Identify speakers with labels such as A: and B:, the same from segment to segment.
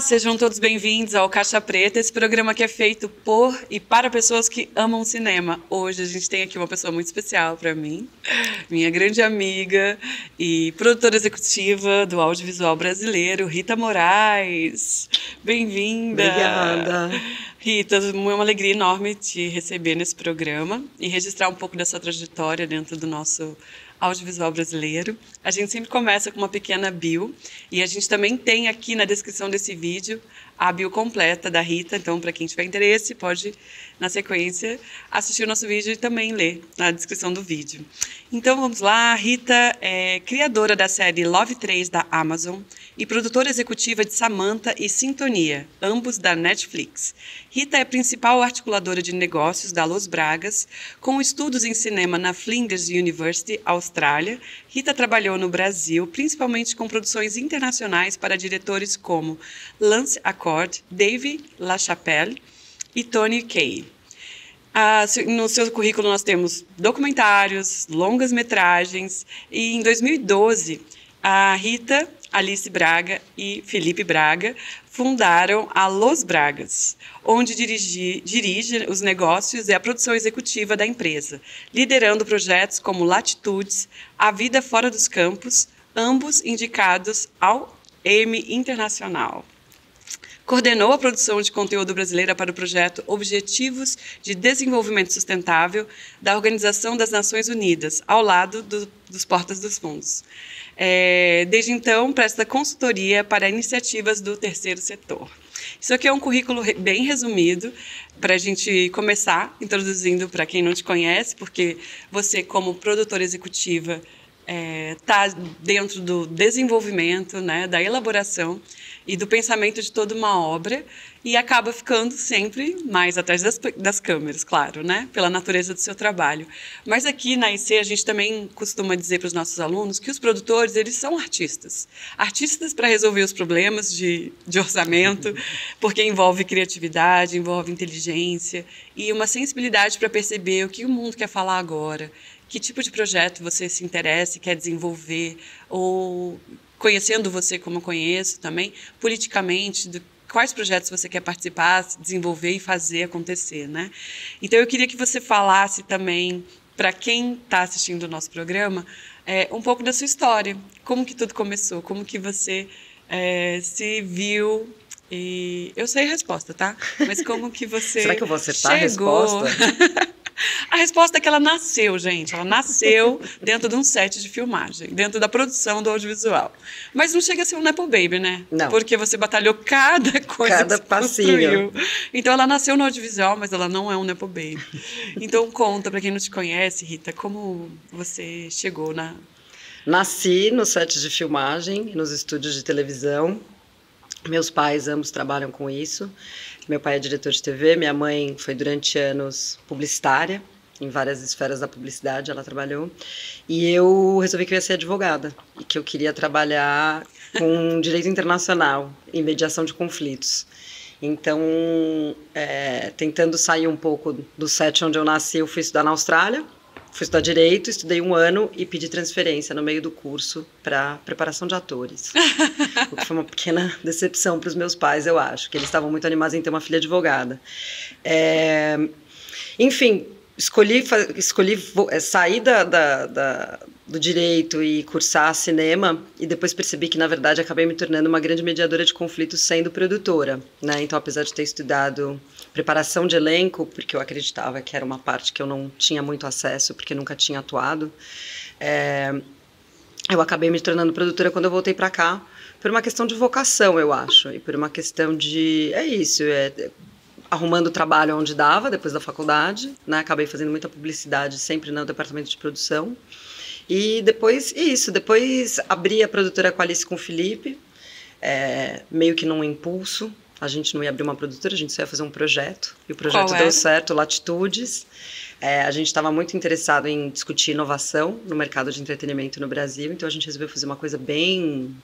A: sejam todos bem-vindos ao Caixa Preta, esse programa que é feito por e para pessoas que amam cinema. Hoje a gente tem aqui uma pessoa muito especial para mim, minha grande amiga e produtora executiva do audiovisual brasileiro, Rita Moraes. Bem-vinda!
B: Obrigada!
A: Rita, é uma alegria enorme te receber nesse programa e registrar um pouco dessa trajetória dentro do nosso audiovisual brasileiro. A gente sempre começa com uma pequena bio e a gente também tem aqui na descrição desse vídeo a bio completa da Rita, então para quem tiver interesse pode, na sequência, assistir o nosso vídeo e também ler na descrição do vídeo. Então vamos lá, Rita é criadora da série Love 3 da Amazon e produtora executiva de Samantha e Sintonia, ambos da Netflix. Rita é principal articuladora de negócios da Los Bragas, com estudos em cinema na Flinders University, Austrália. Rita trabalhou no Brasil, principalmente com produções internacionais para diretores como Lance Accord, Dave LaChapelle e Tony Kaye. No seu currículo nós temos documentários, longas-metragens e em 2012 a Rita, Alice Braga e Felipe Braga fundaram a Los Bragas, onde dirige os negócios e a produção executiva da empresa, liderando projetos como Latitudes, A Vida Fora dos Campos, ambos indicados ao Emmy Internacional. Coordenou a produção de conteúdo brasileira para o projeto Objetivos de Desenvolvimento Sustentável da Organização das Nações Unidas, ao lado dos Portas dos Fundos. Desde então, presta consultoria para iniciativas do terceiro setor. Isso aqui é um currículo bem resumido, para a gente começar introduzindo para quem não te conhece, porque você, como produtora executiva, está dentro do desenvolvimento, né, da elaboração e do pensamento de toda uma obra e acaba ficando sempre mais atrás das câmeras, claro, né, pela natureza do seu trabalho. Mas aqui na IC a gente também costuma dizer para os nossos alunos que os produtores, eles são artistas. Artistas para resolver os problemas de orçamento, porque envolve criatividade, envolve inteligência e uma sensibilidade para perceber o que o mundo quer falar agora, que tipo de projeto você se interessa e quer desenvolver, ou conhecendo você como eu conheço também, politicamente, quais projetos você quer participar, desenvolver e fazer acontecer, né? Então, eu queria que você falasse também, para quem está assistindo o nosso programa, um pouco da sua história, como que tudo começou, como que você se viu. E eu sei a resposta, tá? Mas como que você
B: Será que eu vou acertar
A: chegou?
B: A resposta?
A: A resposta é que ela nasceu, gente. Ela nasceu dentro de um set de filmagem, dentro da produção do audiovisual. Mas não chega a ser um Nepo Baby, né?
B: Não.
A: Porque você batalhou cada coisa
B: Cada
A: que você
B: passinho.
A: construiu. Então, ela nasceu no audiovisual, mas ela não é um Nepo Baby. Então, conta, para quem não te conhece, Rita, como você chegou na...
B: Nasci no set de filmagem, nos estúdios de televisão. Meus pais ambos trabalham com isso. Meu pai é diretor de TV, minha mãe foi durante anos publicitária, em várias esferas da publicidade ela trabalhou. E eu resolvi que eu ia ser advogada e que eu queria trabalhar com direito internacional e mediação de conflitos. Então, tentando sair um pouco do set onde eu nasci, eu fui estudar na Austrália. Fui estudar Direito, estudei 1 ano e pedi transferência no meio do curso para preparação de atores. O que foi uma pequena decepção para os meus pais, eu acho, que eles estavam muito animados em ter uma filha advogada. Enfim, escolhi sair do Direito e cursar cinema e depois percebi que, na verdade, acabei me tornando uma grande mediadora de conflitos sendo produtora, né? Então, apesar de ter estudado preparação de elenco, porque eu acreditava que era uma parte que eu não tinha muito acesso, porque nunca tinha atuado, eu acabei me tornando produtora quando eu voltei para cá, por uma questão de vocação, eu acho, e por uma questão de... arrumando trabalho onde dava, depois da faculdade, né? Acabei fazendo muita publicidade, sempre no departamento de produção. E depois abri a produtora com a Alice e com o Felipe, meio que num impulso. A gente não ia abrir uma produtora, a gente só ia fazer um projeto. E o projeto deu certo, Latitudes. A gente estava muito interessado em discutir inovação no mercado de entretenimento no Brasil, então a gente resolveu fazer uma coisa bem...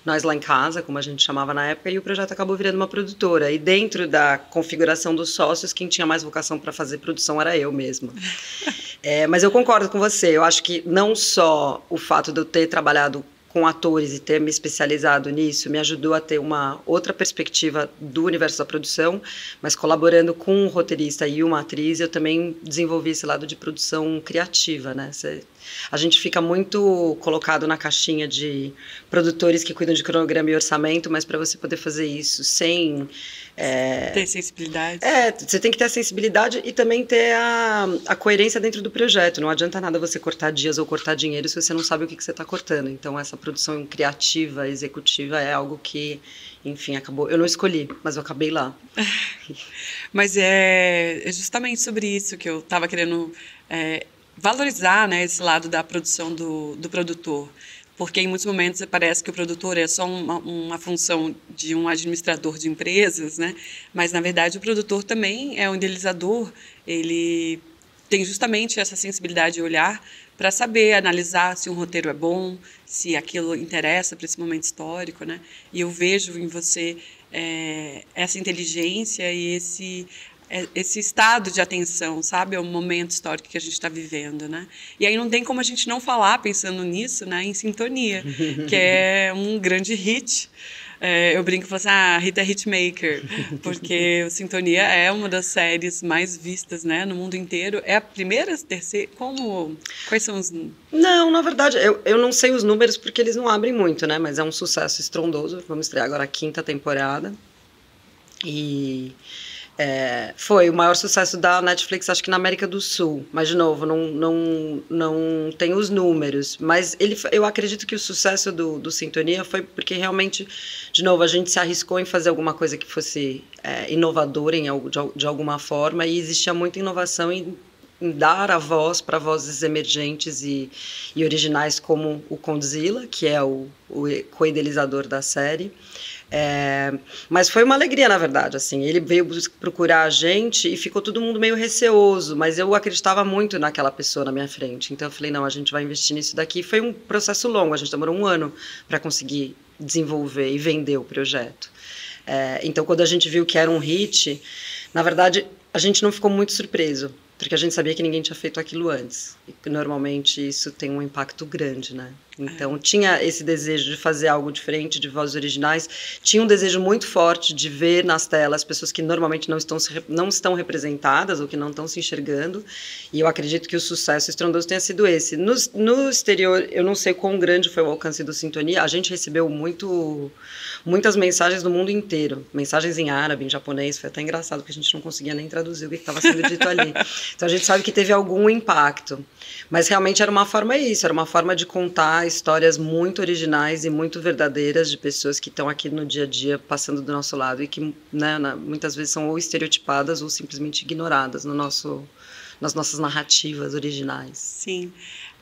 B: Nós lá em casa, como a gente chamava na época, e o projeto acabou virando uma produtora. E dentro da configuração dos sócios, quem tinha mais vocação para fazer produção era eu mesma. Mas eu concordo com você, eu acho que não só o fato de eu ter trabalhado com atores e ter me especializado nisso me ajudou a ter uma outra perspectiva do universo da produção, mas colaborando com um roteirista e uma atriz, eu também desenvolvi esse lado de produção criativa, né? A gente fica muito colocado na caixinha de produtores que cuidam de cronograma e orçamento, mas para você poder fazer isso sem...
A: ter sensibilidade.
B: Você tem que ter a sensibilidade e também ter a coerência dentro do projeto. Não adianta nada você cortar dias ou cortar dinheiro se você não sabe o que você está cortando. Então, essa produção criativa, executiva, é algo que, enfim, acabou. Eu não escolhi, mas eu acabei lá.
A: Mas é justamente sobre isso que eu estava querendo valorizar, né, esse lado da produção do produtor. Porque em muitos momentos parece que o produtor é só uma função de um administrador de empresas, né? Mas, na verdade, o produtor também é um idealizador, ele tem justamente essa sensibilidade de olhar para saber analisar se um roteiro é bom, se aquilo interessa para esse momento histórico, né? E eu vejo em você essa inteligência e esse estado de atenção, sabe? É o momento histórico que a gente está vivendo, né? E aí não tem como a gente não falar, pensando nisso, né? Em Sintonia, que é um grande hit. Eu brinco e falo assim, Rita é hitmaker, porque o Sintonia é uma das séries mais vistas, né, no mundo inteiro. É a primeira, terceira, quais são os...
B: Não, na verdade, eu não sei os números porque eles não abrem muito, né, mas é um sucesso estrondoso. Vamos estrear agora a 5ª temporada e... foi o maior sucesso da Netflix, acho que na América do Sul. Mas, de novo, não tem os números. Mas eu acredito que o sucesso do Sintonia foi porque realmente, de novo, a gente se arriscou em fazer alguma coisa que fosse inovadora de alguma forma. E existia muita inovação em dar a voz para vozes emergentes e originais como o Condzilla, que é o co-idealizador da série. Mas foi uma alegria, na verdade, assim, ele veio procurar a gente e ficou todo mundo meio receoso, mas eu acreditava muito naquela pessoa na minha frente, então eu falei, não, a gente vai investir nisso daqui. Foi um processo longo, a gente demorou 1 ano para conseguir desenvolver e vender o projeto. Então, quando a gente viu que era um hit, na verdade, a gente não ficou muito surpreso, porque a gente sabia que ninguém tinha feito aquilo antes. E normalmente isso tem um impacto grande, né? Então tinha esse desejo de fazer algo diferente, de vozes originais. Tinha um desejo muito forte de ver nas telas pessoas que normalmente não estão representadas ou que não estão se enxergando. E eu acredito que o sucesso estrondoso tenha sido esse. No exterior, eu não sei quão grande foi o alcance do Sintonia. A gente recebeu muitas mensagens do mundo inteiro. Mensagens em árabe, em japonês. Foi até engraçado, porque a gente não conseguia nem traduzir o que estava sendo dito ali. Então a gente sabe que teve algum impacto. Mas realmente era uma forma de contar histórias muito originais e muito verdadeiras de pessoas que estão aqui no dia a dia passando do nosso lado e que, né, muitas vezes são ou estereotipadas ou simplesmente ignoradas nas nossas narrativas originais.
A: Sim.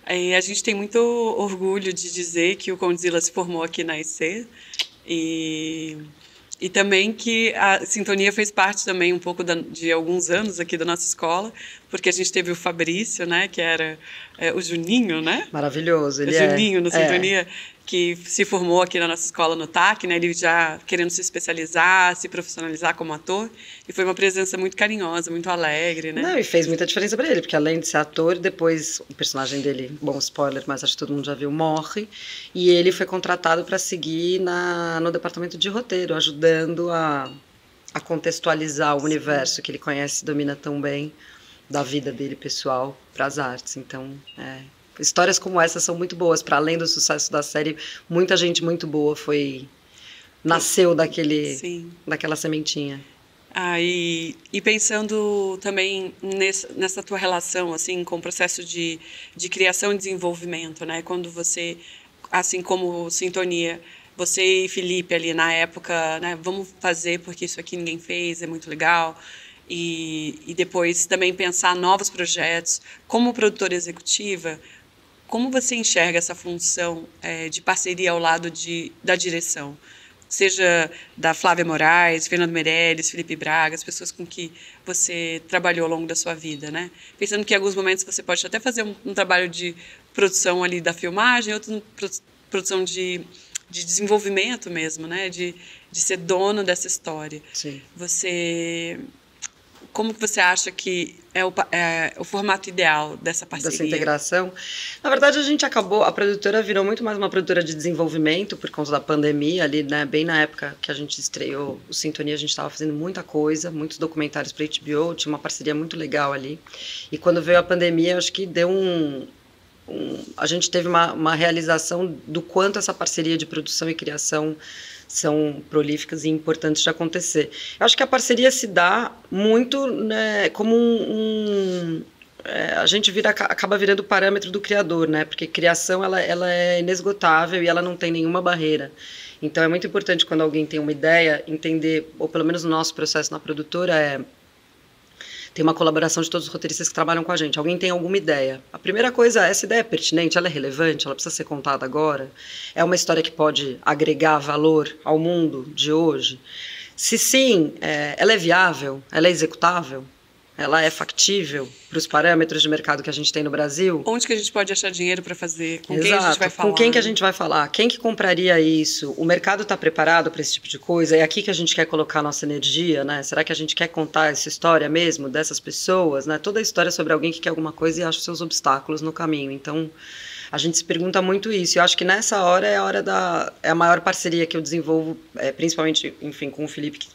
A: A gente tem muito orgulho de dizer que o Condzilla se formou aqui na EC e também que a Sintonia fez parte também um pouco de alguns anos aqui da nossa escola, porque a gente teve o Fabrício, né, que era o Juninho, né?
B: Maravilhoso, ele
A: Juninho no Sintonia, que se formou aqui na nossa escola no TAC, né? Ele já querendo se especializar, se profissionalizar como ator, e foi uma presença muito carinhosa, muito alegre, né?
B: Não, e fez muita diferença para ele, porque além de ser ator, depois o personagem dele, bom, spoiler, mas acho que todo mundo já viu, morre, e ele foi contratado para seguir no departamento de roteiro, ajudando a contextualizar o universo que ele conhece e domina tão bem da vida dele pessoal para as artes. Então, histórias como essa são muito boas. Para além do sucesso da série, muita gente muito boa nasceu daquela sementinha.
A: E pensando também nessa tua relação assim com o processo de criação e desenvolvimento, né? Quando você, assim como Sintonia, você e Felipe ali na época, né? Vamos fazer porque isso aqui ninguém fez, é muito legal. E depois também pensar novos projetos. Como produtora executiva, como você enxerga essa função de parceria ao lado da direção? Seja da Flávia Moraes, Fernando Meirelles, Felipe Braga, as pessoas com que você trabalhou ao longo da sua vida, né? Pensando que em alguns momentos você pode até fazer um trabalho de produção ali da filmagem, outro produção de desenvolvimento mesmo, né? De ser dono dessa história.
B: Sim.
A: como que você acha que é o formato ideal dessa parceria?
B: Dessa integração. Na verdade, a produtora virou muito mais uma produtora de desenvolvimento por conta da pandemia ali, né? Bem na época que a gente estreou o Sintonia, a gente estava fazendo muita coisa, muitos documentários para HBO, tinha uma parceria muito legal ali. E quando veio a pandemia, eu acho que deu a gente teve uma realização do quanto essa parceria de produção e criação são prolíficas e importantes de acontecer. Eu acho que a parceria se dá muito, né, como a gente acaba virando parâmetro do criador, né? Porque criação ela é inesgotável e ela não tem nenhuma barreira. Então é muito importante quando alguém tem uma ideia entender, ou pelo menos no nosso processo na produtora tem uma colaboração de todos os roteiristas que trabalham com a gente. Alguém tem alguma ideia. A primeira coisa, essa ideia é pertinente, ela é relevante, ela precisa ser contada agora. É uma história que pode agregar valor ao mundo de hoje? Se sim, ela é viável, ela é executável, ela é factível para os parâmetros de mercado que a gente tem no Brasil?
A: Onde que a gente pode achar dinheiro para fazer? Com
B: Exato.
A: Quem a gente vai falar?
B: Com quem que a gente vai falar? Quem que compraria isso? O mercado está preparado para esse tipo de coisa? É aqui que a gente quer colocar a nossa energia, né? Será que a gente quer contar essa história mesmo dessas pessoas, né? Toda a história sobre alguém que quer alguma coisa e acha os seus obstáculos no caminho. Então, a gente se pergunta muito isso. Eu acho que nessa hora é a maior parceria que eu desenvolvo, principalmente, enfim, com o Felipe, que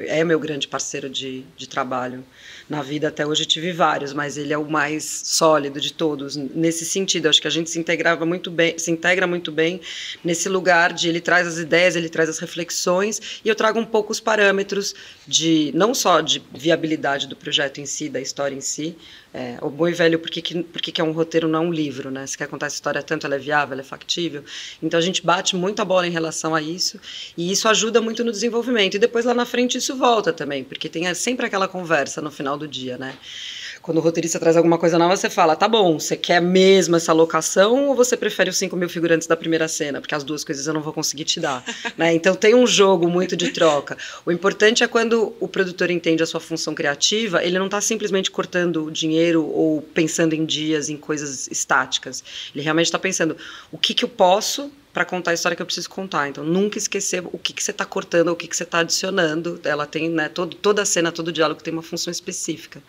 B: é meu grande parceiro de trabalho na vida. Até hoje eu tive vários, mas ele é o mais sólido de todos. Nesse sentido, acho que a gente se integra muito bem nesse lugar de ele traz as ideias, ele traz as reflexões, e eu trago um pouco os parâmetros não só de viabilidade do projeto em si, da história em si. O bom e velho, por que é um roteiro, não um livro, né? Se quer contar essa história tanto, ela é viável, ela é factível. Então a gente bate muito a bola em relação a isso, e isso ajuda muito no desenvolvimento. E depois lá na frente isso volta também, porque tem sempre aquela conversa no final do dia, né? Quando o roteirista traz alguma coisa nova, você fala, tá bom, você quer mesmo essa locação ou você prefere os 5.000 figurantes da primeira cena? Porque as duas coisas eu não vou conseguir te dar. Né? Então tem um jogo muito de troca. O importante é quando o produtor entende a sua função criativa, ele não está simplesmente cortando dinheiro ou pensando em dias, em coisas estáticas. Ele realmente está pensando, o que eu posso para contar a história que eu preciso contar. Então, nunca esquecer o que você está cortando, o que você está adicionando. Ela tem, né, toda a cena, todo o diálogo tem uma função específica.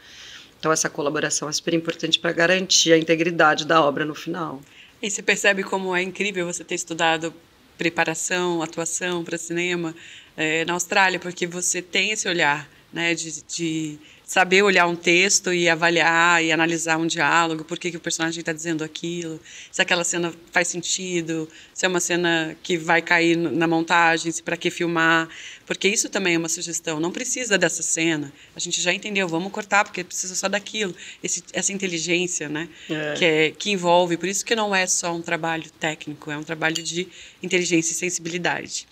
B: Então, essa colaboração é super importante para garantir a integridade da obra no final.
A: E você percebe como é incrível você ter estudado preparação, atuação para cinema na Austrália, porque você tem esse olhar, né, de saber olhar um texto e avaliar e analisar um diálogo, por que o personagem está dizendo aquilo, se aquela cena faz sentido, se é uma cena que vai cair na montagem, se para que filmar, porque isso também é uma sugestão, não precisa dessa cena, a gente já entendeu, vamos cortar porque precisa só daquilo, essa inteligência, né, que envolve, por isso que não é só um trabalho técnico, é um trabalho de inteligência e sensibilidade.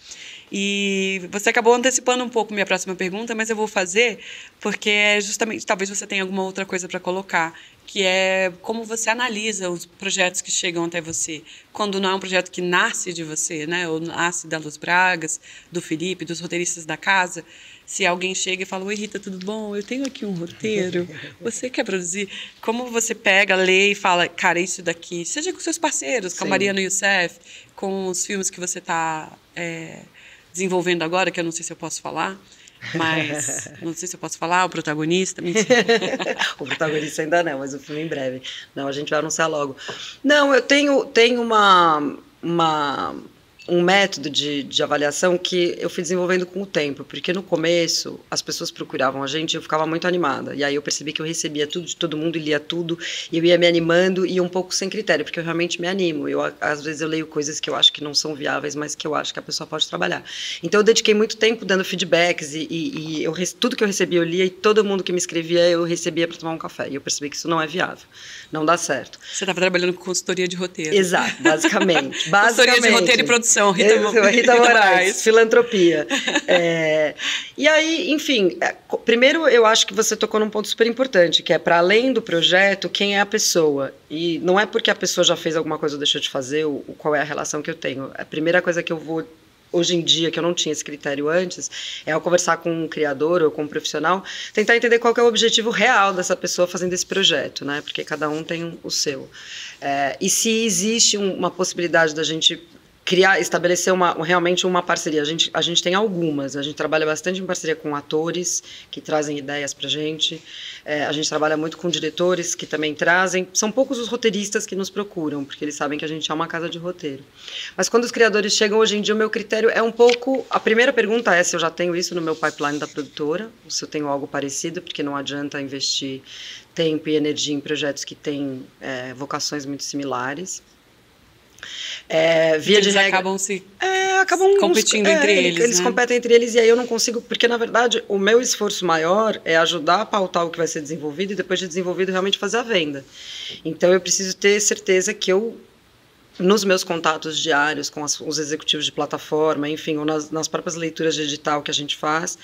A: E você acabou antecipando um pouco minha próxima pergunta, mas eu vou fazer porque é justamente, talvez você tenha alguma outra coisa para colocar, que é como você analisa os projetos que chegam até você, quando não é um projeto que nasce de você, né, ou nasce da Luz Bragas, do Felipe, dos roteiristas da casa. Se alguém chega e fala, oi Rita, tudo bom? Eu tenho aqui um roteiro, você quer produzir? Como você pega, lê e fala, cara, isso daqui, seja com seus parceiros, com a Mariana Youssef, com os filmes que você está desenvolvendo agora, que eu não sei se eu posso falar, mas não sei se eu posso falar, o protagonista, mentira.
B: O protagonista ainda não, mas o filme em breve. Não, a gente vai anunciar logo. Não, eu tenho um método de avaliação que eu fui desenvolvendo com o tempo, porque no começo as pessoas procuravam a gente e eu ficava muito animada, e aí eu percebi que eu recebia tudo de todo mundo e lia tudo, e eu ia me animando e um pouco sem critério, porque eu realmente me animo, às vezes eu leio coisas que eu acho que não são viáveis, mas que eu acho que a pessoa pode trabalhar. Então eu dediquei muito tempo dando feedbacks e tudo que eu recebia eu lia, e todo mundo que me escrevia eu recebia para tomar um café, e eu percebi que isso não é viável, não dá certo.
A: Você estava trabalhando com consultoria de roteiro.
B: Exato, basicamente.
A: Consultoria de roteiro e produção.
B: Rita Moraes, filantropia. E aí, enfim, primeiro eu acho que você tocou num ponto super importante, que é para além do projeto, quem é a pessoa. E não é porque a pessoa já fez alguma coisa ou deixou de fazer, qual é a relação que eu tenho. A primeira coisa que eu vou, hoje em dia, que eu não tinha esse critério antes, é ao conversar com um criador ou com um profissional, tentar entender qual que é o objetivo real dessa pessoa fazendo esse projeto, né? Porque cada um tem o seu. E se existe uma possibilidade da gente estabelecer realmente uma parceria. A gente tem algumas, a gente trabalha bastante em parceria com atores que trazem ideias pra gente, a gente trabalha muito com diretores que também trazem, são poucos os roteiristas que nos procuram, porque eles sabem que a gente é uma casa de roteiro. Mas quando os criadores chegam, hoje em dia o meu critério é um pouco, a primeira pergunta é se eu já tenho isso no meu pipeline da produtora, ou se eu tenho algo parecido, porque não adianta investir tempo e energia em projetos que têm vocações muito similares. Via de regra, acabam
A: competindo entre eles.
B: Eles competem entre eles e aí eu não consigo, porque na verdade o meu esforço maior é ajudar a pautar o que vai ser desenvolvido e depois de desenvolvido realmente fazer a venda. Então eu preciso ter certeza que eu, nos meus contatos diários com os executivos de plataforma, enfim, ou nas próprias leituras de edital que a gente faz,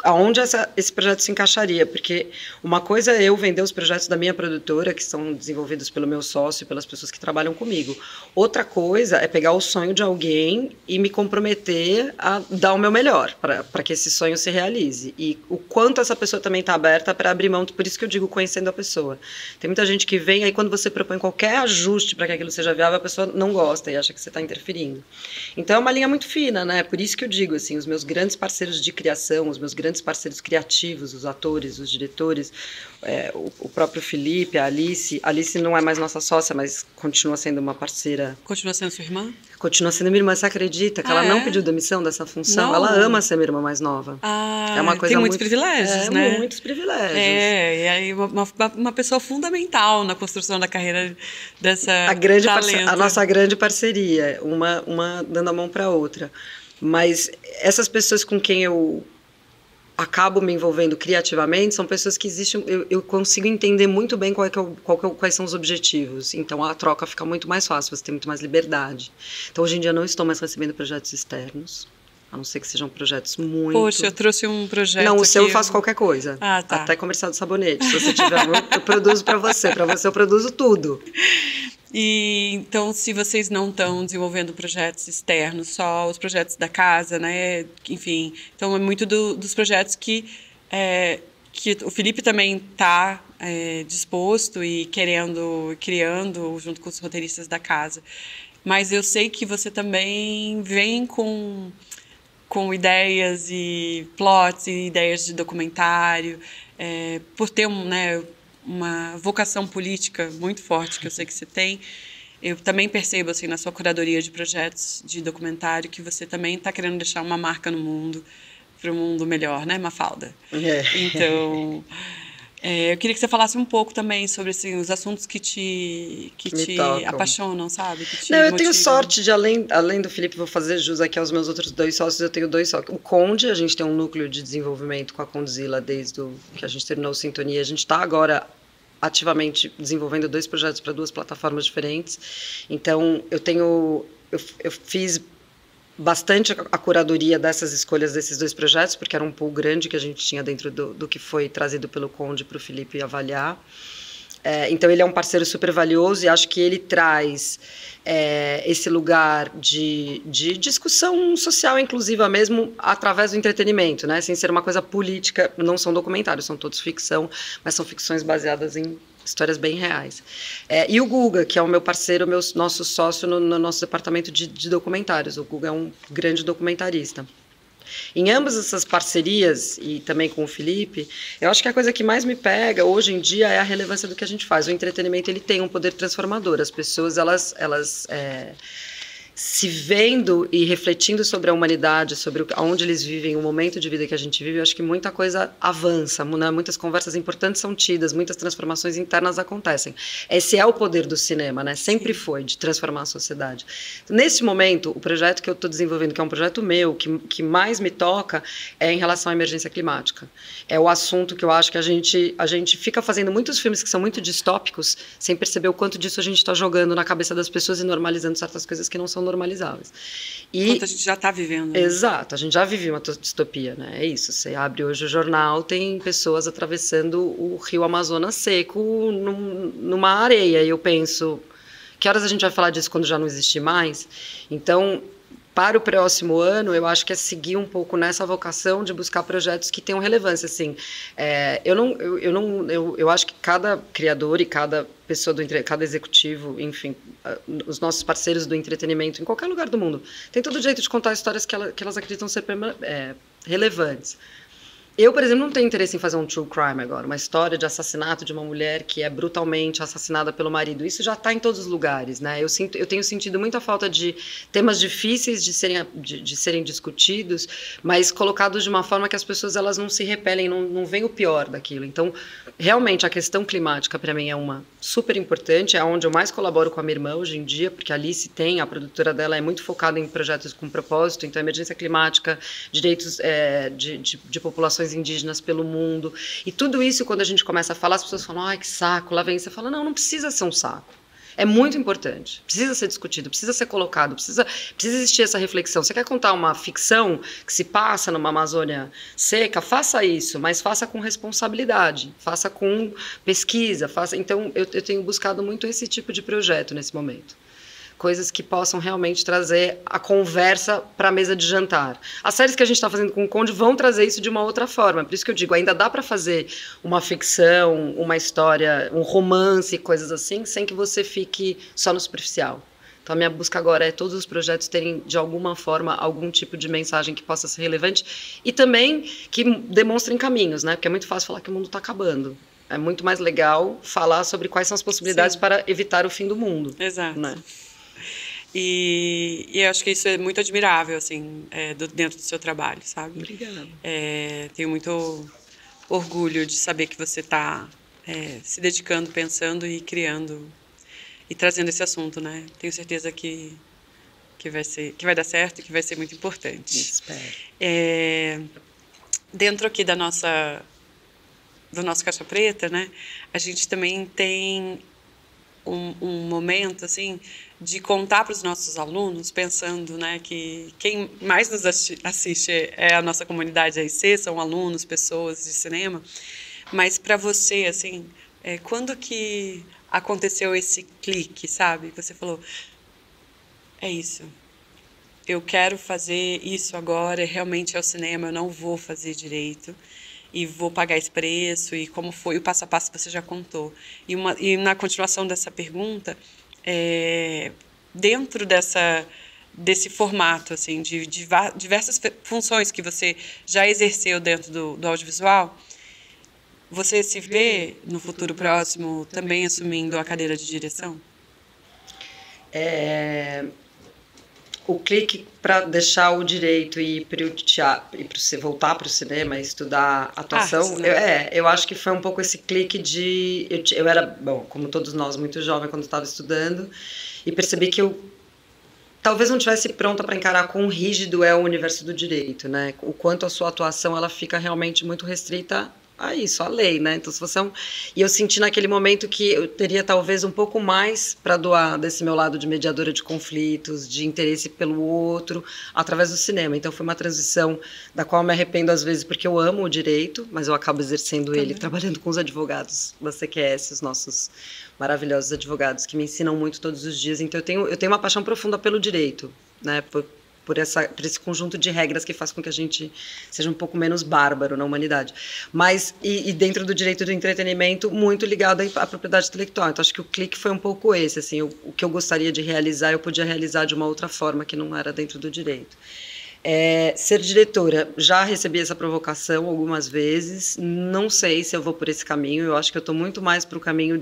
B: aonde esse projeto se encaixaria, porque uma coisa é eu vender os projetos da minha produtora, que são desenvolvidos pelo meu sócio e pelas pessoas que trabalham comigo. Outra coisa é pegar o sonho de alguém e me comprometer a dar o meu melhor para que esse sonho se realize. E o quanto essa pessoa também está aberta para abrir mão, por isso que eu digo conhecendo a pessoa. Tem muita gente que vem, aí quando você propõe qualquer ajuste para que aquilo seja viável, a pessoa não gosta e acha que você está interferindo. Então é uma linha muito fina, né? Por isso que eu digo, assim, os meus grandes parceiros de criação, os meus grandes parceiros criativos, os atores, os diretores, o próprio Felipe, a Alice. A Alice não é mais nossa sócia, mas continua sendo uma parceira.
A: Continua sendo sua irmã?
B: Continua sendo minha irmã. Você acredita que ela não pediu demissão dessa função? Não. Ela ama ser minha irmã mais nova.
A: É uma coisa tem muitos privilégios, né?
B: Muitos privilégios.
A: E aí uma pessoa fundamental na construção da carreira dessa
B: a nossa grande parceria, uma dando a mão para a outra. Mas essas pessoas com quem eu acabo me envolvendo criativamente são pessoas que existem, eu consigo entender muito bem quais são os objetivos, então a troca fica muito mais fácil, você tem muito mais liberdade. Então hoje em dia eu não estou mais recebendo projetos externos, a não ser que sejam projetos muito...
A: Poxa, eu trouxe um projeto.
B: Não, o seu eu faço qualquer coisa,
A: tá.
B: Até comercial de sabonete, se você tiver, eu produzo para você eu produzo tudo.
A: E então, se vocês não estão desenvolvendo projetos externos, só os projetos da casa, né? Enfim, então é muito dos projetos que o Felipe também está disposto e criando junto com os roteiristas da casa. Mas eu sei que você também vem com ideias e plots e ideias de documentário, por ter uma vocação política muito forte que eu sei que você tem. Eu também percebo assim na sua curadoria de projetos de documentário que você também está querendo deixar uma marca no mundo, para um mundo melhor, né, Mafalda? Então, eu queria que você falasse um pouco também sobre assim, os assuntos que te apaixonam, sabe?
B: Eu tenho sorte de, além do Felipe, vou fazer jus aqui aos meus outros 2 sócios, eu tenho 2 sócios. O Conde, a gente tem um núcleo de desenvolvimento com a Condzilla desde que a gente terminou o Sintonia. A gente está agora ativamente desenvolvendo 2 projetos para 2 plataformas diferentes. Então, eu fiz bastante a curadoria dessas escolhas desses 2 projetos, porque era um pool grande que a gente tinha dentro do que foi trazido pelo Conde para o Felipe avaliar. Então, ele é um parceiro super valioso e acho que ele traz esse lugar de discussão social inclusiva mesmo através do entretenimento, né? Sem ser uma coisa política. Não são documentários, são todos ficção, mas são ficções baseadas em histórias bem reais. E o Guga, que é o meu parceiro, nosso sócio no nosso departamento de documentários. O Guga é um grande documentarista. Em ambas essas parcerias, e também com o Felipe, eu acho que a coisa que mais me pega hoje em dia é a relevância do que a gente faz. O entretenimento ele tem um poder transformador. As pessoas elas se vendo e refletindo sobre a humanidade, sobre onde eles vivem, o momento de vida que a gente vive, eu acho que muita coisa avança, né? Muitas conversas importantes são tidas, muitas transformações internas acontecem. Esse é o poder do cinema, né? Sempre foi, de transformar a sociedade. Nesse momento, o projeto que eu estou desenvolvendo, que é um projeto meu, que mais me toca, é em relação à emergência climática. É o assunto que eu acho que a gente fica fazendo muitos filmes que são muito distópicos, sem perceber o quanto disso a gente está jogando na cabeça das pessoas e normalizando certas coisas que não são normalizáveis.
A: Enquanto a gente já está vivendo. Né?
B: Exato, a gente já vive uma distopia, né? É isso, você abre hoje o jornal, tem pessoas atravessando o rio Amazonas seco numa areia, e eu penso, que horas a gente vai falar disso quando já não existir mais? Então, para o próximo ano, eu acho que é seguir um pouco nessa vocação de buscar projetos que tenham relevância, assim. Eu acho que cada criador e cada pessoa cada executivo, enfim, os nossos parceiros do entretenimento em qualquer lugar do mundo, tem todo o jeito de contar histórias que elas acreditam ser relevantes. Eu, por exemplo, não tenho interesse em fazer um true crime agora, uma história de assassinato de uma mulher que é brutalmente assassinada pelo marido. Isso já está em todos os lugares, né? Eu tenho sentido muita falta de temas difíceis de serem discutidos, mas colocados de uma forma que as pessoas elas não se repelem, não veem o pior daquilo. Então, realmente, a questão climática, para mim, é uma super importante, é onde eu mais colaboro com a minha irmã hoje em dia, porque a Alice a produtora dela é muito focada em projetos com propósito, então emergência climática, direitos de populações indígenas pelo mundo. E tudo isso, quando a gente começa a falar, as pessoas falam, ai, que saco, lá vem. Você fala, não precisa ser um saco. É muito importante. Precisa ser discutido, precisa ser colocado, precisa existir essa reflexão. Você quer contar uma ficção que se passa numa Amazônia seca? Faça isso, mas faça com responsabilidade, faça com pesquisa. Então, eu tenho buscado muito esse tipo de projeto nesse momento. Coisas que possam realmente trazer a conversa para a mesa de jantar. As séries que a gente está fazendo com o Conde vão trazer isso de uma outra forma. Por isso que eu digo, ainda dá para fazer uma ficção, uma história, um romance, coisas assim, sem que você fique só no superficial. Então, a minha busca agora é todos os projetos terem, de alguma forma, algum tipo de mensagem que possa ser relevante e também que demonstrem caminhos, né? Porque é muito fácil falar que o mundo está acabando. É muito mais legal falar sobre quais são as possibilidades para evitar o fim do mundo.
A: Exato.
B: Né?
A: E eu acho que isso é muito admirável, assim, dentro do seu trabalho, sabe?
B: Obrigada.
A: Tenho muito orgulho de saber que você está se dedicando, pensando e criando e trazendo esse assunto, né? Tenho certeza que vai dar certo e que vai ser muito importante.
B: Espero.
A: Dentro aqui do nosso Caixa Preta, né? A gente também tem um momento, assim, de contar para os nossos alunos, pensando, né, que quem mais nos assiste é a nossa comunidade AIC, são alunos, pessoas de cinema, mas para você, assim, quando que aconteceu esse clique, sabe? Você falou, é isso, eu quero fazer isso agora, realmente é o cinema, eu não vou fazer direito, e vou pagar esse preço, e como foi, o passo a passo você já contou. E na continuação dessa pergunta, dentro desse formato, assim, de diversas funções que você já exerceu dentro do audiovisual, você se vê, no futuro próximo, também assumindo a cadeira de direção?
B: O clique para deixar o direito e ir para o teatro, voltar para o cinema e estudar atuação,
A: Artes, né?
B: eu acho que foi um pouco esse clique de... Eu era, bom, como todos nós, muito jovem quando estava estudando, e percebi que eu talvez não estivesse pronta para encarar quão rígido é o universo do direito, né? O quanto a sua atuação ela fica realmente muito restrita a isso, a lei, né? Então, se você E eu senti naquele momento que eu teria talvez um pouco mais para doar desse meu lado de mediadora de conflitos, de interesse pelo outro, através do cinema. Então, foi uma transição da qual eu me arrependo às vezes, porque eu amo o direito, mas eu acabo exercendo ele trabalhando com os advogados da CQS, os nossos maravilhosos advogados, que me ensinam muito todos os dias. Então, eu tenho uma paixão profunda pelo direito, né? Por esse conjunto de regras que faz com que a gente seja um pouco menos bárbaro na humanidade. Mas, e dentro do direito do entretenimento, muito ligado à propriedade intelectual. Então, acho que o clique foi um pouco esse, assim, o que eu gostaria de realizar, eu podia realizar de uma outra forma, que não era dentro do direito. Ser diretora, já recebi essa provocação algumas vezes, não sei se eu vou por esse caminho, eu acho que eu estou muito mais para o caminho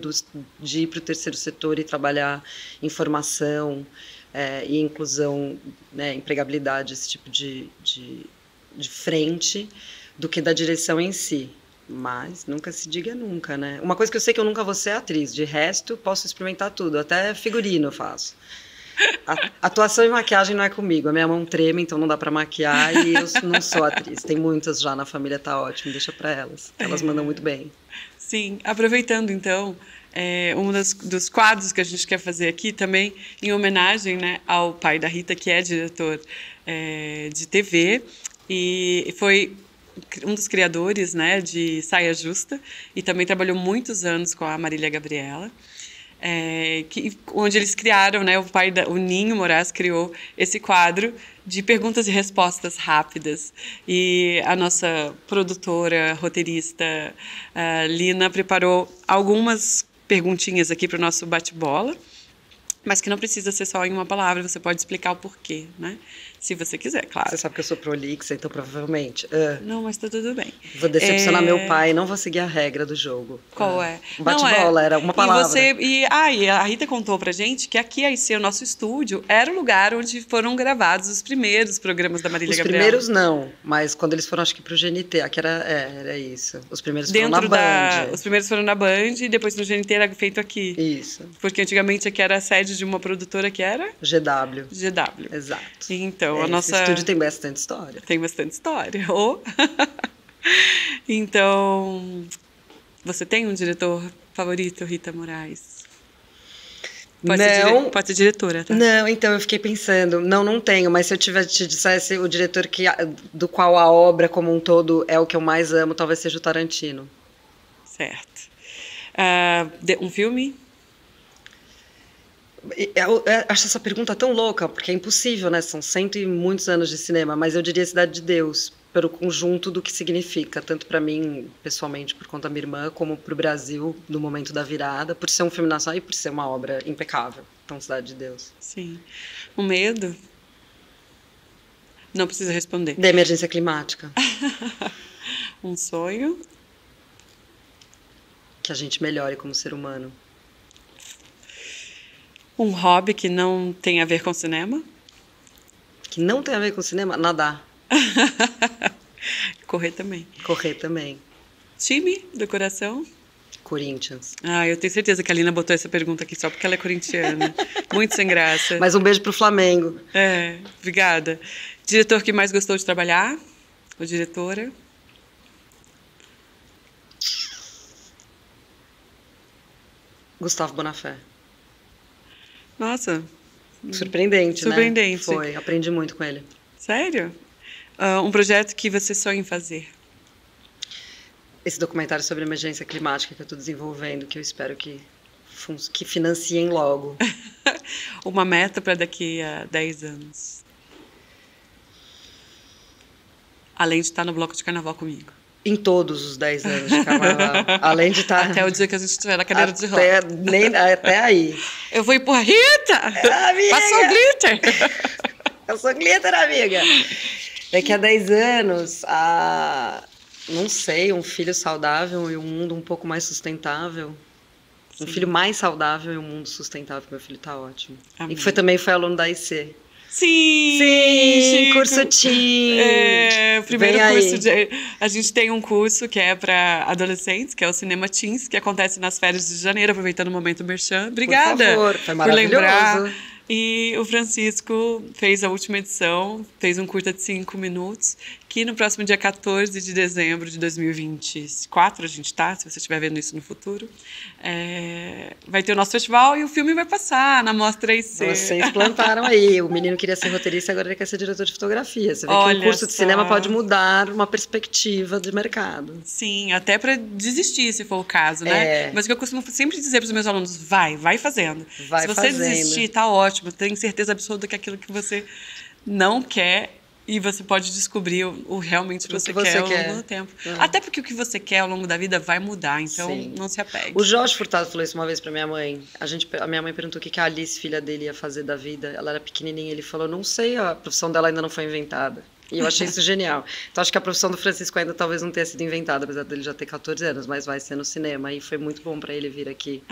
B: de ir para o terceiro setor e trabalhar em formação, e inclusão, né, empregabilidade, esse tipo de frente, do que da direção em si. Mas nunca se diga nunca, né? Uma coisa que eu sei que eu nunca vou ser atriz, de resto posso experimentar tudo, até figurino eu faço. Atuação e maquiagem não é comigo, a minha mão treme, então não dá para maquiar e eu não sou atriz. Tem muitas já na família, tá ótimo, deixa para elas mandam muito bem.
A: Sim, aproveitando então, um dos quadros que a gente quer fazer aqui também, em homenagem, né, ao pai da Rita, que é diretor de TV, e foi um dos criadores, né, de Saia Justa, e também trabalhou muitos anos com a Marília Gabriela. onde eles criaram, né, o Ninho Moraes criou esse quadro de perguntas e respostas rápidas. E a nossa produtora, roteirista, Lina, preparou algumas perguntinhas aqui para o nosso bate-bola, mas que não precisa ser só em uma palavra, você pode explicar o porquê, né? Se você quiser, claro.
B: Você sabe que eu sou prolixa, então provavelmente.
A: Não, mas tá tudo bem.
B: Vou decepcionar meu pai e não vou seguir a regra do jogo.
A: Qual é?
B: Bate-bola, era uma palavra.
A: E a Rita contou pra gente que aqui a IC, o nosso estúdio, era o lugar onde foram gravados os primeiros programas da Marília Gabriela.
B: Os primeiros não, mas quando eles foram, acho que pro GNT, aqui era isso. Os primeiros foram na Band.
A: Os primeiros foram na Band e depois no GNT era feito aqui.
B: Isso.
A: Porque antigamente aqui era a sede de uma produtora que era?
B: GW.
A: GW.
B: Exato.
A: Então,
B: esse estúdio tem bastante história.
A: Tem bastante história. Então, você tem um diretor favorito, Rita Moraes? Pode ser diretora, tá?
B: Não, então eu fiquei pensando, não tenho, mas se eu te dissesse o diretor do qual a obra como um todo é o que eu mais amo, talvez seja o Tarantino.
A: Certo. Um filme?
B: Eu acho essa pergunta tão louca, porque é impossível, né? São 100 e muitos anos de cinema, mas eu diria Cidade de Deus, pelo conjunto do que significa, tanto para mim, pessoalmente, por conta da minha irmã, como para o Brasil, no momento da virada, por ser um filme nacional e por ser uma obra impecável. Então, Cidade de Deus.
A: Sim. O medo? Não precisa responder.
B: Da emergência climática.
A: Um sonho?
B: Que a gente melhore como ser humano.
A: Um hobby que não tem a ver com cinema?
B: Que não tem a ver com cinema? Nadar.
A: Correr também.
B: Correr também.
A: Time do coração?
B: Corinthians.
A: Eu tenho certeza que a Lina botou essa pergunta aqui só porque ela é corintiana. Muito sem graça.
B: Mas um beijo pro Flamengo.
A: Obrigada. Diretor que mais gostou de trabalhar? Ou diretora?
B: Gustavo Bonafé.
A: Nossa.
B: Surpreendente, né? Foi, aprendi muito com ele.
A: Sério? Um projeto que você sonha em fazer?
B: Esse documentário sobre emergência climática que eu estou desenvolvendo, que eu espero que financiem logo.
A: Uma meta para daqui a 10 anos? Além de estar no bloco de carnaval comigo.
B: Em todos os 10 anos de carnaval. Além de estar...
A: Até o dia que a gente estiver na cadeira de roda.
B: Até aí.
A: Eu vou ir por Rita!
B: Amiga!
A: Passou o glitter!
B: Eu sou glitter, amiga! Daqui a 10 anos, não sei, um filho saudável e um mundo um pouco mais sustentável. Sim. Um filho mais saudável e um mundo sustentável. Meu filho tá ótimo. Amém. E foi aluno da IC.
A: Sim,
B: curso TIM.
A: O primeiro curso a gente tem um curso que é para adolescentes, que é o Cinema Teens, que acontece nas férias de janeiro, aproveitando o momento merchan. Obrigada.
B: Por favor, foi maravilhoso.
A: Por lembrar. E o Francisco fez a última edição, fez um curta de 5 minutos, que no próximo dia 14 de dezembro de 2024, a gente tá, se você estiver vendo isso no futuro, vai ter o nosso festival e o filme vai passar na Mostra IC.
B: Vocês plantaram aí, o menino queria ser roteirista, agora ele quer ser diretor de fotografia. Você vê que um curso de cinema pode mudar uma perspectiva de mercado.
A: Sim, até para desistir, se for o caso, né? Mas o que eu costumo sempre dizer para os meus alunos, vai fazendo. Se você desistir, tá ótimo. Tenho certeza absoluta que aquilo que você não quer e você pode descobrir o realmente que você quer ao longo do tempo. Até porque o que você quer ao longo da vida vai mudar, então não se apegue.
B: O Jorge Furtado falou isso uma vez pra minha mãe. A minha mãe perguntou o que a Alice, filha dele, ia fazer da vida. Ela era pequenininha, ele falou, não sei, a profissão dela ainda não foi inventada. E eu achei isso genial. Então acho que a profissão do Francisco ainda talvez não tenha sido inventada, apesar dele já ter 14 anos, mas vai ser no cinema. E foi muito bom para ele vir aqui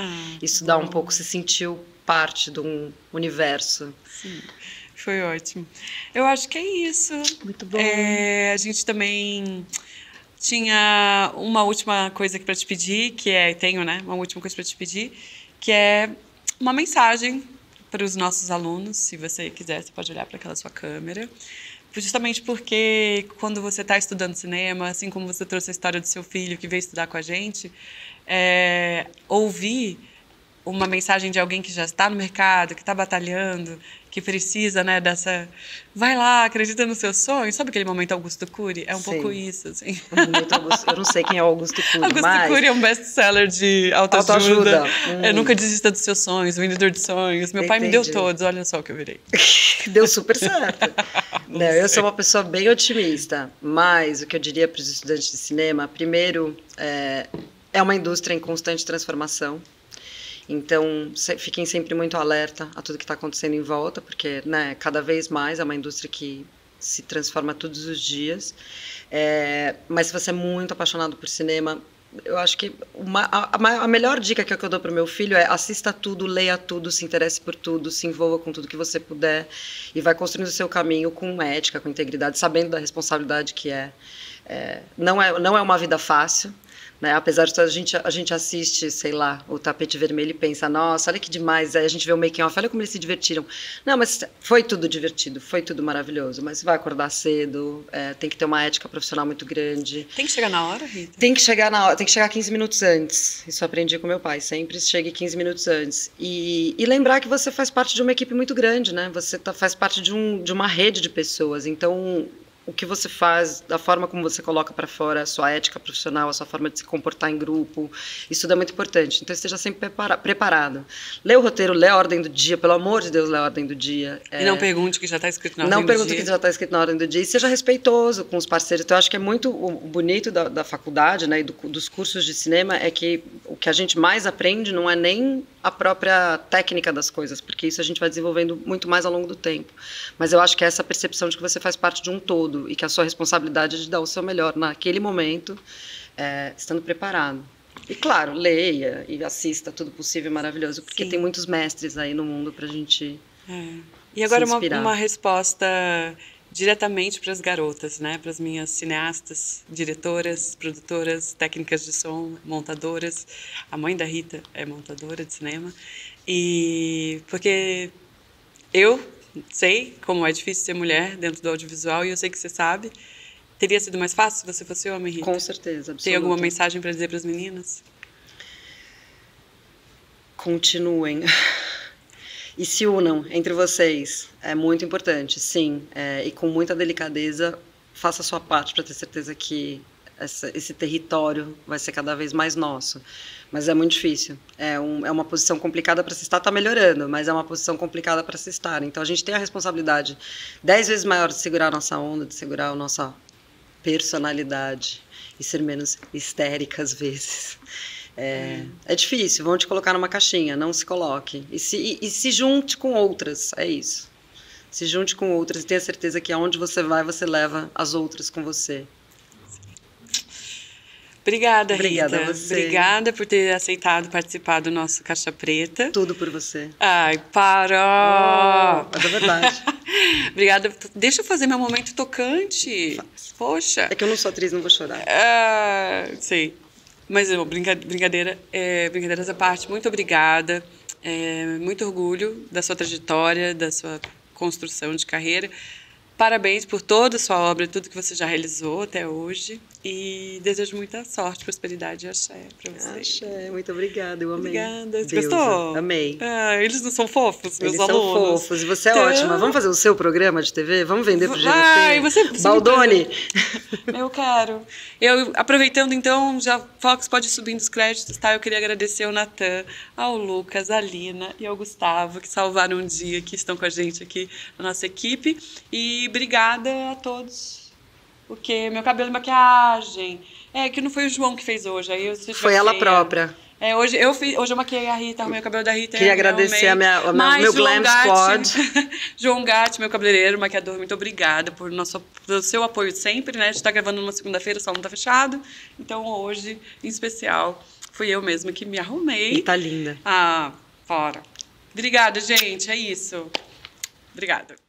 B: estudar um pouco, se sentiu parte de um universo.
A: Sim, foi ótimo. Eu acho que é isso.
B: Muito bom.
A: A gente também tinha uma última coisa aqui para te pedir, tenho, né? Uma última coisa para te pedir, que é uma mensagem para os nossos alunos. Se você quiser, você pode olhar para aquela sua câmera. Justamente porque quando você está estudando cinema, assim como você trouxe a história do seu filho que veio estudar com a gente, ouvir uma mensagem de alguém que já está no mercado, que está batalhando, que precisa, né, dessa... Vai lá, acredita no seu sonho. Sabe aquele momento Augusto Cury? É um pouco isso, assim.
B: Eu não sei quem é o Augusto Cury,
A: Augusto Cury é um best-seller de autoajuda. Nunca desista dos seus sonhos, vendedor de sonhos. Meu pai me deu todos, olha só o que eu virei.
B: Deu super certo. Não, eu sou uma pessoa bem otimista, mas o que eu diria para os estudantes de cinema, primeiro, é uma indústria em constante transformação. Então, fiquem sempre muito alerta a tudo que está acontecendo em volta, porque, né, cada vez mais é uma indústria que se transforma todos os dias. Mas se você é muito apaixonado por cinema, eu acho que a melhor dica que eu dou para o meu filho é assista tudo, leia tudo, se interesse por tudo, se envolva com tudo que você puder e vai construindo o seu caminho com ética, com integridade, sabendo da responsabilidade que é. Não é uma vida fácil. Né? Apesar de a gente assiste, sei lá, o Tapete Vermelho e pensa, nossa, olha que demais, aí a gente vê o making of, olha como eles se divertiram. Não, mas foi tudo divertido, foi tudo maravilhoso, mas vai acordar cedo, tem que ter uma ética profissional muito grande.
A: Tem que chegar na hora, Rita?
B: Tem que chegar na hora, tem que chegar 15 minutos antes, isso eu aprendi com meu pai, sempre chegue 15 minutos antes. E lembrar que você faz parte de uma equipe muito grande, né? Você faz parte de uma rede de pessoas, então... O que você faz, da forma como você coloca para fora a sua ética profissional, a sua forma de se comportar em grupo, isso tudo é muito importante. Então, esteja sempre preparado. Lê o roteiro, lê a ordem do dia, pelo amor de Deus, lê a ordem do dia.
A: E não pergunte o que já está escrito na ordem do dia.
B: Não pergunte o que já está escrito na ordem do dia. E seja respeitoso com os parceiros. Então, eu acho que é muito bonito da faculdade, né, e dos cursos de cinema, é que o que a gente mais aprende não é nem a própria técnica das coisas, porque isso a gente vai desenvolvendo muito mais ao longo do tempo. Mas eu acho que é essa percepção de que você faz parte de um todo e que a sua responsabilidade é de dar o seu melhor naquele momento, estando preparado. E, claro, leia e assista tudo possível e maravilhoso, porque tem muitos mestres aí no mundo para a gente
A: E agora
B: se inspirar.
A: uma resposta diretamente para as garotas, né? Para as minhas cineastas, diretoras, produtoras, técnicas de som, montadoras. A mãe da Rita é montadora de cinema. E porque eu sei como é difícil ser mulher dentro do audiovisual e eu sei que você sabe. Teria sido mais fácil se você fosse homem, Rita?
B: Com certeza, absoluta.
A: Tem alguma mensagem para dizer para as meninas?
B: Continuem. E se unam entre vocês, é muito importante, sim, e com muita delicadeza, faça a sua parte para ter certeza que esse território vai ser cada vez mais nosso, mas é muito difícil, é uma posição complicada para se estar, está melhorando, mas é uma posição complicada para se estar, então a gente tem a responsabilidade 10 vezes maior de segurar a nossa onda, de segurar a nossa personalidade e ser menos histérica às vezes. É difícil, vão te colocar numa caixinha, não se coloque. E se junte com outras, é isso. Se junte com outras e tenha certeza que aonde você vai, você leva as outras com você.
A: Obrigada,
B: Obrigada
A: Rita.
B: a você.
A: Obrigada por ter aceitado participar do nosso Caixa Preta.
B: Tudo por você.
A: Ai, para!
B: Mas é verdade.
A: Obrigada. Deixa eu fazer meu momento tocante. Poxa.
B: É que eu não sou atriz, não vou chorar.
A: Sei. Mas brincadeiras à parte, muito obrigada. Muito orgulho da sua trajetória, da sua construção de carreira. Parabéns por toda a sua obra, tudo que você já realizou até hoje. E desejo muita sorte, prosperidade e axé para você.
B: Axé, muito obrigada, eu amei.
A: Obrigada. Você
B: Deusa,
A: gostou?
B: amei.
A: Eles não são fofos, meus
B: Eles
A: alunos?
B: são fofos, e você é ótima. Vamos fazer o seu programa de TV? Vamos vender pro GNT?
A: Vai, você
B: Baldoni!
A: Eu quero. Aproveitando, então, Fox pode subir nos créditos, tá? Eu queria agradecer ao Natan, ao Lucas, à Lina e ao Gustavo, que salvaram um dia, que estão com a gente aqui na nossa equipe. E obrigada a todos. Porque meu cabelo e maquiagem. Que não foi o João que fez hoje. Aí
B: foi ela própria.
A: Hoje eu maquiei a Rita, arrumei o cabelo da Rita.
B: Queria agradecer meu Glam Squad.
A: João Gatti, meu cabeleireiro, maquiador, muito obrigada pelo seu apoio sempre, né? A gente está gravando numa segunda-feira, o salão tá fechado. Então hoje, em especial, fui eu mesma que me arrumei.
B: E tá linda.
A: Fora. Obrigada, gente. É isso. Obrigada.